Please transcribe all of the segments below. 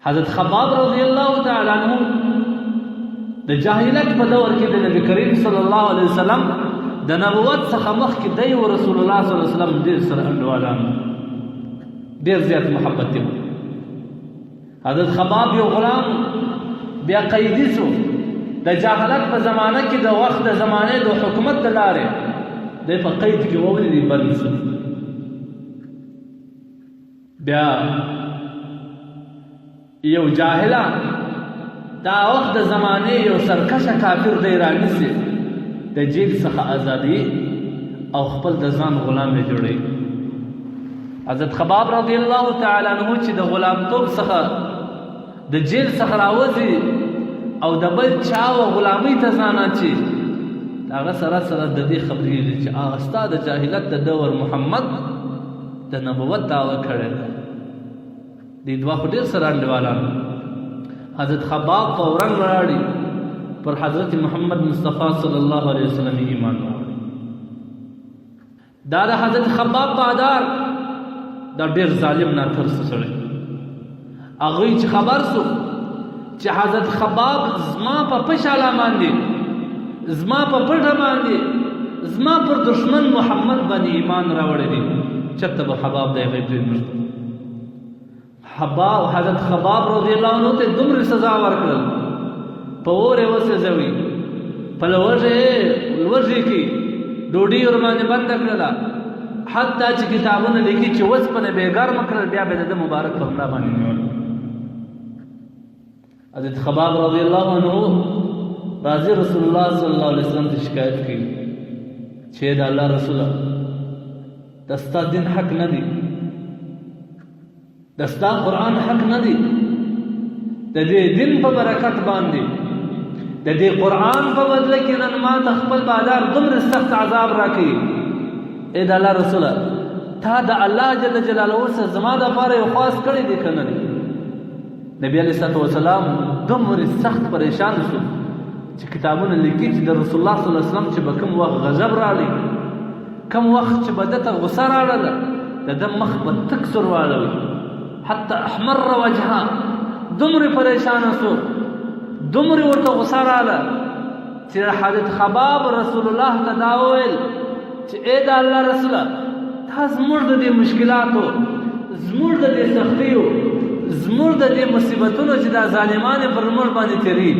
حضرت خباب رضی الله تعالی عنہ د جاهلیت په دور کې د نبی کریم صلی الله علیه وسلم د نبوت څخه مخکې دی او رسول الله صلی الله علیه وسلم ډېر سره انډوالان ډېر زیات محبت دی. حضرت خباب یو غلام بیا قیدي شو د جاهلیت په زمانه کې د وخت د زمانه د حکومت د لارې دی په قید کې وولید بند شو. بیا یو جاهلا دا وخت د زمانه یو سرکشه کافر دی رانیسي د جیل څخه ازادي او خپل د ځان غلام یې جوړوي. حضرت خباب رضی الله تعالی عنہ چې د غلامتوب څخه د جیل څخه راوځي او د بل چا و غلامۍ ته ځان اچي هغه سره سره د دې خبرې چې هغه ستا د جاهلیت د دور محمد د نبوت دعوه کړې دې دوه خو ډېر سره انډیوالان. حضرت خباب فوراً ولاړي پر حضرت محمد مصطفی صلی الله علیه وسلم ایمان راوړي. دا د حضرت خباب بادار دا ډېر ظالم ناترس سړی هغوی چې خبر سو چې حضرت خباب زما په پشاله باندې زما په پټه باندې زما پر دشمن محمد باندې ایمان راوړی دی چېرته به حباب دی هغوی پرېږدي. حضرت خباب رضی الله عنه ته دومره سزا ورکړل په اور یې وسوځوي په لوږې کې ډوډۍ ورباندې بنده کړله حتی چې کتابونه لیکي چې وسپنه به یې ګرمه کړل بیا به د مبارک په ملا باندې نیول. حضرت خباب رضی الله عنه راځي رسول الله صلی الله علیه وسلم ته شکایت کوي چې د الله رسوله د ستا دین حق نه دی د ستا قرآن حق نه دی د دې دین په برکت باندې د دې قرآن په بدله کې نن ما ته خپل بادار دومره سخت عذاب راکوي. ای د الله رسوله تا د الله جل جلاله څخه زما دپاره یو خاص کړی دی که نه دی؟ نبی علیه الصلاة والسلام دومره سخت پریشان شو چې کتابونه لیکي چې د رسول الله صلی الله علیه وسلم چې به کوم وخت غضب راغلی کوم وخت چې به ده ته غصه راغله د ده مخ به تک سور واړوي حتی احمر وجهه دومره پریشانه شو دومره ورته غصه راغله چې حضرت خباب رسول الله ته دا وویل چې ای د الله رسوله تا زموږ د دې مشکلاتو زموږ د دې سختیو زموږ د دې مصیبتونو چې دا ظالمان پر موږ باندې تېري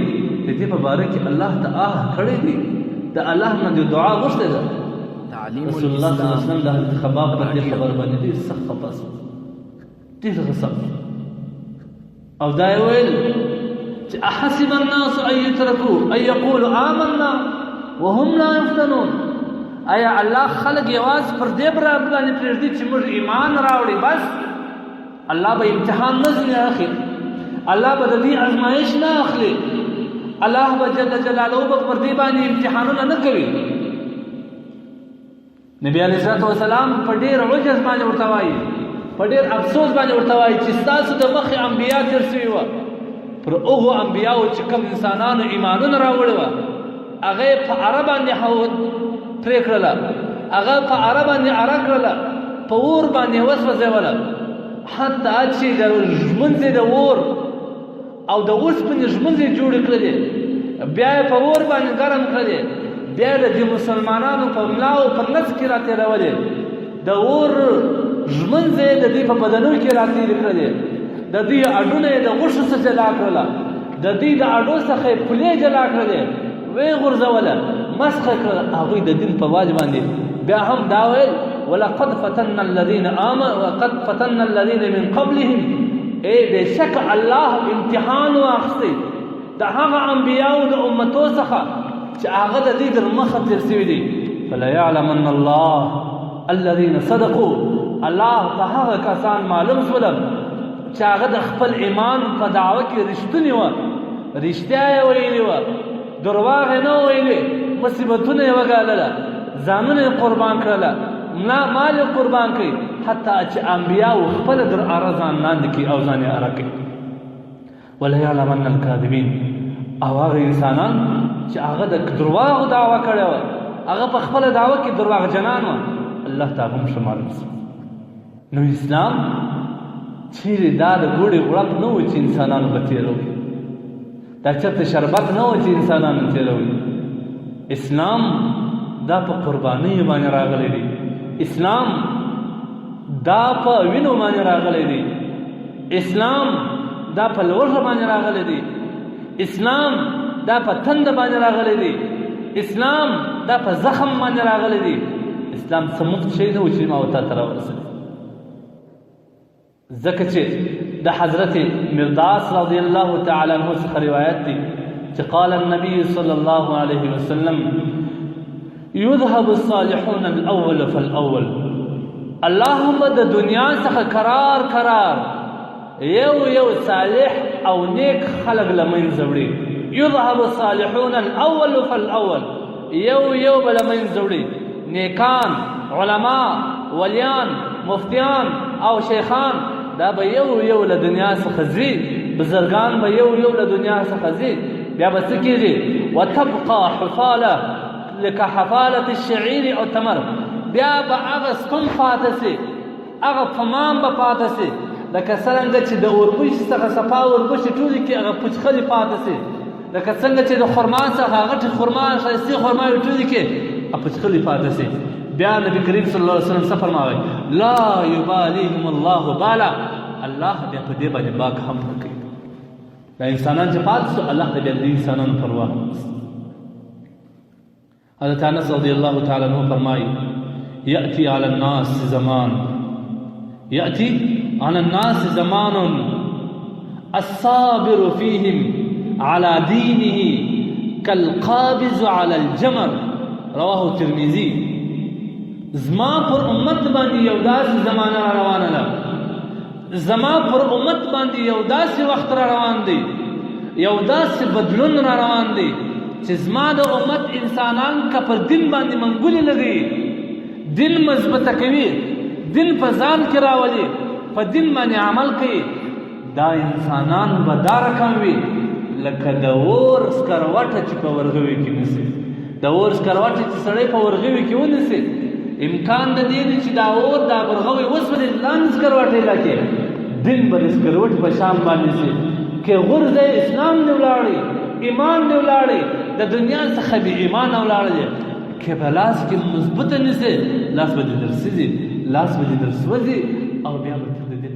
د دې په باره کې الله ته آه کړی دی د الله نه د دعا غوښتې ده. رسول الله صلی الله علیه وسلم د حضرت خباب په دې خبر باندې ډېر سخت خفه شو ډېر غصه او دا یې ویل چې احسب الناس ان یترکوا ان یقولوا آمنا وهم لا یفتنون آیا الله خلق یوازې پر دې باندې پرېږدي چې موږ ایمان راوړي بس الله به امتحان نه ځینې اخلي الله به د دې ازمایش نه اخلي الله به جل جلاله به پر دې باندې امتحانونه نه کوي. نبی علیه الصلاة والسلام په ډېر عجز باندې ورته وایي په ډېر افسوس باندې ورته وایي چې ستاسو د مخې انبیا تېر سوي وه پر هغو انبیاو چې کوم انسانانو ایمانونه راوړي وه هغه یې په اره باندې پرې کړله هغه په اره باندې اره کړله په اور باندې وسوځوله حتی چې د ژمنځې د اور او د اوسپنې ژمنځې جوړې کړلې بیا یې په اور باندې ګرم کړلې بیا د دې مسلمانانو په ملا او په نس کې راتېرولې د اور ژمنځې د دې په بدنو کې راتېرې کړلې د دې اډونه یې د غوښو څخه جلا کړله د دې د اډو څخه یې پلې جلا کړلې ویې غورځوله مسخه کړله هغوی د دین په واج باندې بیا هم دا ویل ولقد فتنا الذين آمنوا وقد فتنا الذين من قبلهم اے بشک الله امتحان واخستی د هغه انبیاو د امتو څخه چې هغه د دې در مخه تېر سوي دي فلا يعلمن الله الذين صدقوا الله ته هغه کسان معلوم شول چې هغه د خپل ایمان په دعوه کې رښتونی وه رښتیا یې ویلي وه درواغ یې نه ویلي مصیبتونه یې وګالله ځانونه یې قربان کړله مال یې قربان کړي حتی چې انبیاو خپله در اره ځان لاندې کړي او ځان یې اره کړي وليعلمن الکاذبین او هغه انسانان چې هغه د درواغو دعوه کړې وه هغه په خپله دعوه کې درواغجنان وه الله ته هغه هم ښه معلوم شي. نو اسلام چیرې دا د ګوړې غړپ نه و چې انسانانو به تېروي، دا چېرته شربت نه و چې انسانانو تېروي. اسلام دا په قربانیو باندې راغلی دی، اسلام دا په وینو باندې راغلی دی، اسلام دا په لوږه باندې راغلی دی، اسلام دا په تنده باندې راغلی دی، اسلام دا په زخم باندې راغلی دی. اسلام څه مفت شی نه و چې ما او تا ته راورسوي. ځکه چې د حضرت مرداس رضی الله تعالی عنه څخه روایت دی چې قال النبي صلی الله علیه وسلم یذهب الصالحون الاول فالاول. اللهم د دنیا څخه قرار یو صالح او نیک خلق لمنځه وړي. یذهب الصالحون الاول فالاول، یو به لمنځه وړي. نیکان، علما، ولیان، مفتیان او شیخان دا به یو له دنیا څخه ځي، بزرگان به یو له دنیا څخه ځي. بیا به څه کېږي؟ وتبقى حفاله لکه حفالة الشعیر او تمر. بیا به هغه سپم پاته سي، هغه فمان به پاته سي، لکه څرنګه چې د اوربشي څخه صفا اوربشي ټولې کې هغه پچخلې پاته سي، لکه څنګه چې د خرما څخه غټې خرما ښایستې خرماوې ټولې کې پچخلې پاته سي. بیا نبی کریم صلی الله علیه وسلم څه فرماوي؟ لا یبالیهم الله بالا. الله بیا په دې باندې باک هم نه کوي. دا انسانان چې پاتې سو، الله ته بیا د انسانانو پروا نه. حضرت انس رضی الله تعالی عنہ فرمایي یأتی علی الناس زمان الصابر فیهم على دینه کالقابض على الجمر. رواه ترمذی. زما پر امت باندې یو داسې زمانه را روانه ده، زما پر امت باندې یو داسې وخت را روان دی، یو داسې بدلون را روان دی چې زما د امت انسانان که پر دین باندې منګولې لګوي، دین مضبوطه کوي، دین په ځان کې راولي، په دین باندې عمل کوي، دا انسانان به دا رقم وي لکه د اور سکروټه چې په ورغوي کې نیسي. د اور سکروټه چې سړی په ورغوي کې ونیسي، امکان د دې دی چې دا اور دا ورغوي وسوځي، لاندې سکروټه لکه دین به د سکروټ په شان باندې سي کې غرزه اسلام نه ولاړي، ایمان نه ولاړي، د دنیا څخه به ایمان ولاړي کې بلاس کې مثبت نه سي، لاس به درسي، لاس به درسوځي او بیا به د دې